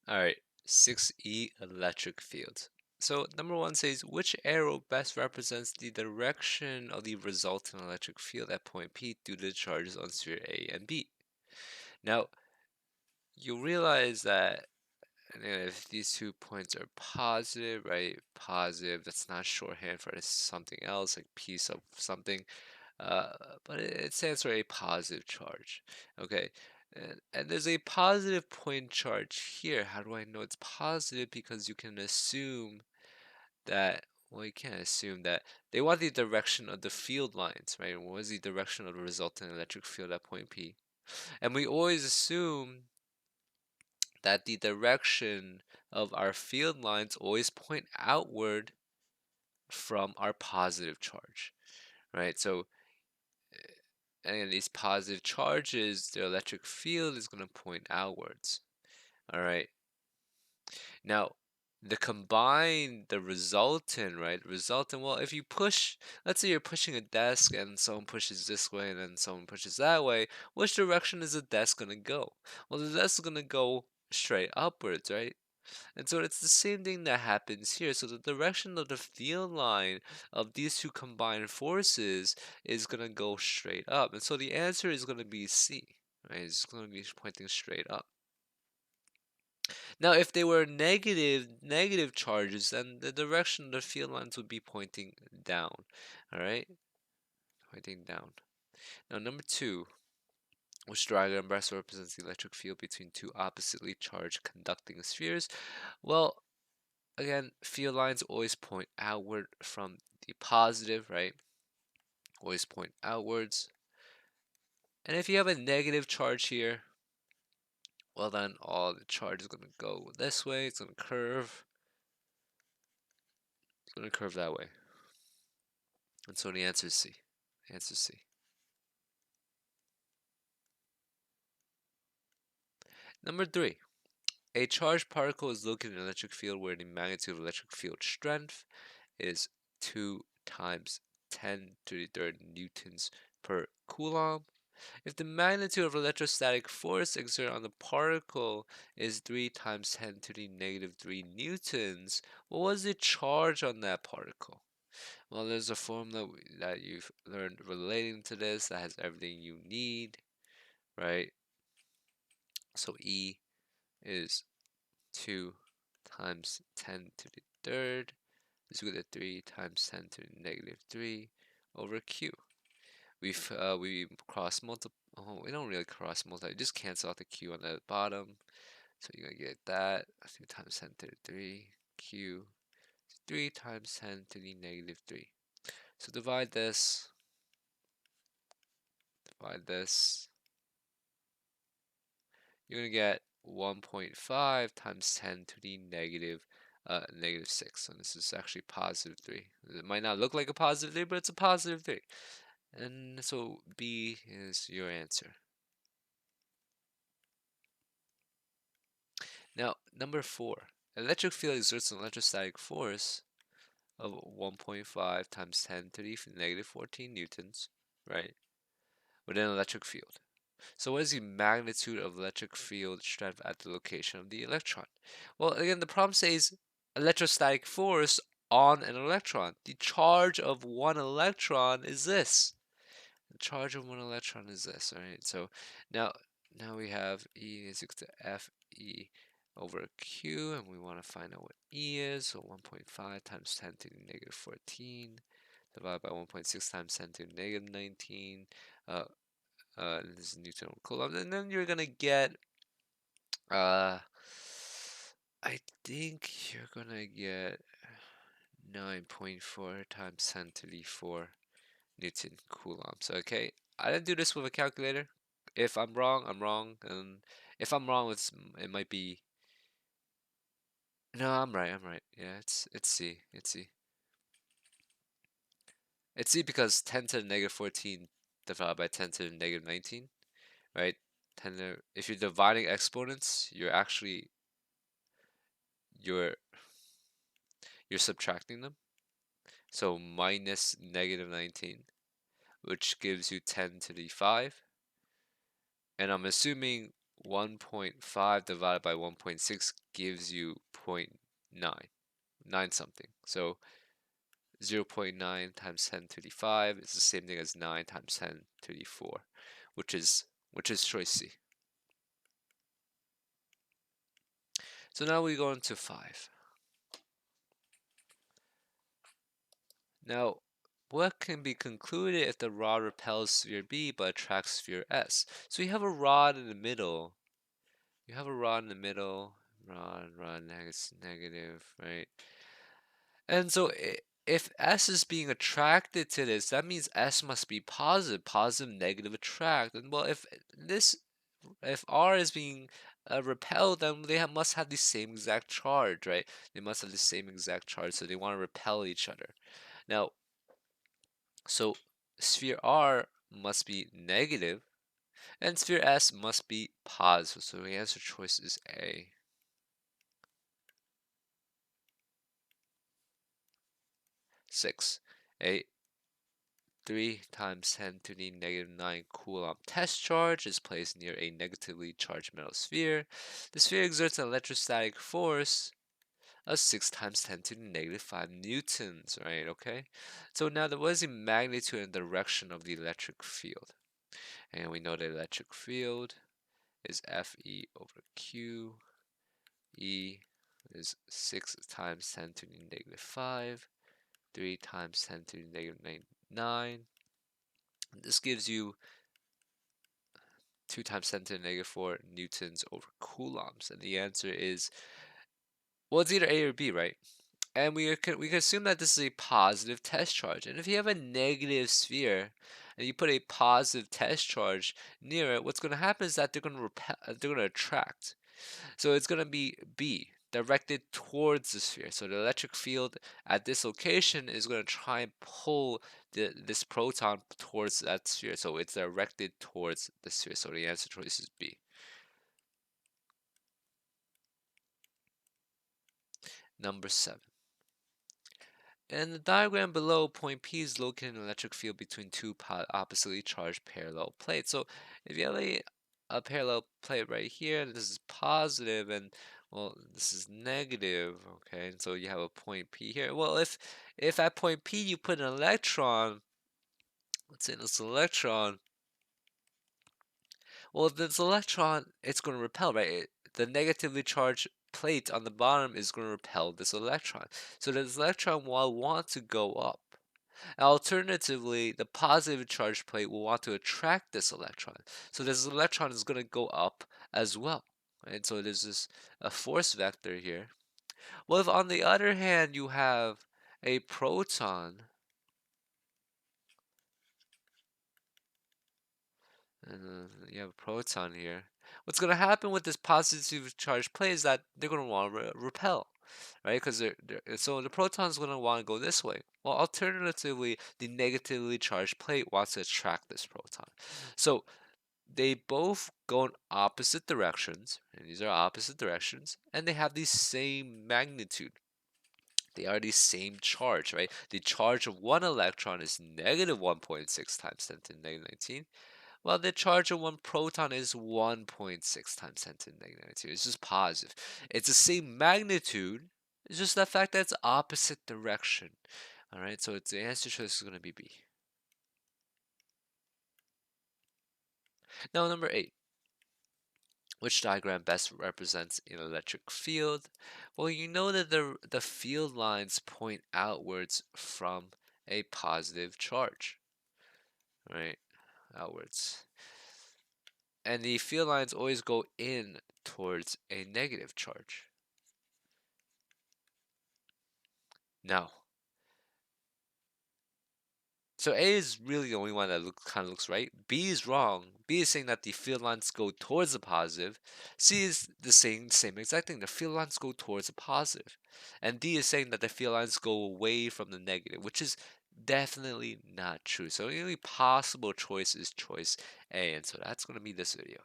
All right, 6E electric field. So number one says, which arrow best represents the direction of the resultant electric field at point P due to the charges on sphere A and B? Now, you realize that if these 2 points are positive, right? Positive, that's not shorthand for something else, like piece of something. uh, but it stands for a positive charge. Okay, and there's a positive point charge here. How do I know it's positive? Because you can assume that, well, you can't assume that they want the direction of the field lines, right? What is the direction of the resultant electric field at point P? And we always assume that the direction of our field lines always point outward from our positive charge, right? So and these positive charges, their electric field is going to point outwards. All right. Now, the resultant, right? Resultant, well, if you push, let's say you're pushing a desk and someone pushes this way and then someone pushes that way, which direction is the desk going to go? Well, the desk is going to go straight upwards, right? And so it's the same thing that happens here. So the direction of the field line of these two combined forces is going to go straight up. And so the answer is going to be C, right? It's going to be pointing straight up. Now, if they were negative charges, then the direction of the field lines would be pointing down, all right? Pointing down. Now, number two, which diagram best represents the electric field between two oppositely charged conducting spheres? Well, again, field lines always point outward from the positive, right? Always point outwards. And if you have a negative charge here, well then all the charge is going to go this way. It's going to curve. It's going to curve that way. And so the answer is C. Answer C. Number three. A charged particle is located in an electric field where the magnitude of electric field strength is 2 times 10 to the third newtons per coulomb. If the magnitude of electrostatic force exerted on the particle is 3 times 10 to the negative 3 newtons, what was the charge on that particle? Well, there's a formula that you've learned relating to this that has everything you need, right? So E is 2 times 10 to the third is equal to 3 times 10 to the negative 3 over Q. We cross multiply. Oh, we don't really cross multiply. Just cancel out the Q on the bottom. So you're gonna get that 2 times 10 to the 3 Q 3 times 10 to the negative 3. So divide this. You're gonna get 1.5 times 10 to the negative 6. So this is actually positive 3. It might not look like a positive 3, but it's a positive 3. And so B is your answer. Now, number 4. Electric field exerts an electrostatic force of 1.5 times 10 to the negative 14 newtons, right, with an electric field. So what is the magnitude of electric field strength at the location of the electron? Well, again, the problem says electrostatic force on an electron. The charge of one electron is this. The charge of one electron is this, all right? So now we have E is equal to Fe over Q, and we want to find out what E is. So 1.5 times 10 to the negative 14 divided by 1.6 times 10 to the negative 19. This is Newton over Coulomb, and then you're gonna get uh, I think you're gonna get 9.4 times 10 to the 4 Newton coulombs. Okay, I didn't do this with a calculator. If I'm wrong, I'm wrong, and if I'm wrong, it might be. No, I'm right. I'm right. Yeah, it's C. It's C. It's C because 10 to the negative 14 divided by 10 to the negative 19, right? 10 to, if you're dividing exponents, you're you're subtracting them. So minus negative 19, which gives you 10 to the 5. And I'm assuming 1.5 divided by 1.6 gives you 0.9, 9 something. So 0.9 times 10 to the 5 is the same thing as 9 times 10 to the 4, which is choice C. So now we go into 5. Now, what can be concluded if the rod repels sphere B but attracts sphere S? So you have a rod in the middle. You have a rod in the middle. Rod, negative, right? And so if S is being attracted to this, that means S must be positive, positive, negative attract. And well, if R is being repelled, then they must have the same exact charge, right? They must have the same exact charge, so they want to repel each other. Now, so sphere R must be negative, and sphere S must be positive. So the answer choice is A. 6. A 3 times 10 to the negative 9 Coulomb test charge is placed near a negatively charged metal sphere. The sphere exerts an electrostatic force of 6 times 10 to the negative 5 newtons, right? Okay. So now what is the magnitude and direction of the electric field? And we know the electric field is Fe over Q. E is 6 times 10 to the negative 5. 3 times 10 to the negative 9. This gives you 2 times 10 to the negative 4 newtons over coulombs. And the answer is, well, it's either A or B, right? And we can assume that this is a positive test charge. And if you have a negative sphere and you put a positive test charge near it, what's going to happen is that they're going to they're going to attract. So it's going to be B, directed towards the sphere. So the electric field at this location is going to try and pull this proton towards that sphere. So it's directed towards the sphere. So the answer choice is B. Number 7. In the diagram below, point P is located in an electric field between two oppositely charged parallel plates. So if you have a parallel plate right here, and this is positive, and well, this is negative, okay? And so you have a point P here. Well, if at point P you put an electron, let's say this electron, well, this electron, it's going to repel, right? The negatively charged plate on the bottom is going to repel this electron. So this electron will want to go up. Alternatively, the positive charge plate will want to attract this electron. So this electron is going to go up as well. Right? So there's this a force vector here. Well, if on the other hand you have a proton, and you have a proton here, what's going to happen with this positive charge plate is that they're going to want to repel, right? Because so the proton is going to want to go this way. Well, alternatively, the negatively charged plate wants to attract this proton. So they both go in opposite directions, and these are opposite directions, and they have the same magnitude. They are the same charge, right? The charge of one electron is negative 1.6 times 10 to the negative 19, while the charge of one proton is 1.6 times 10 to the negative 19. It's just positive. It's the same magnitude, it's just the fact that it's opposite direction. All right, so the answer choice is going to be B. Now, number 8. Which diagram best represents an electric field? Well, you know that the field lines point outwards from a positive charge, right? Outwards. And the field lines always go in towards a negative charge. Now, so A is really the only one that kind of looks right. B is wrong. B is saying that the field lines go towards the positive. C is the same exact thing. The field lines go towards the positive. And D is saying that the field lines go away from the negative, which is definitely not true. So the only possible choice is choice A. And so that's going to be this video.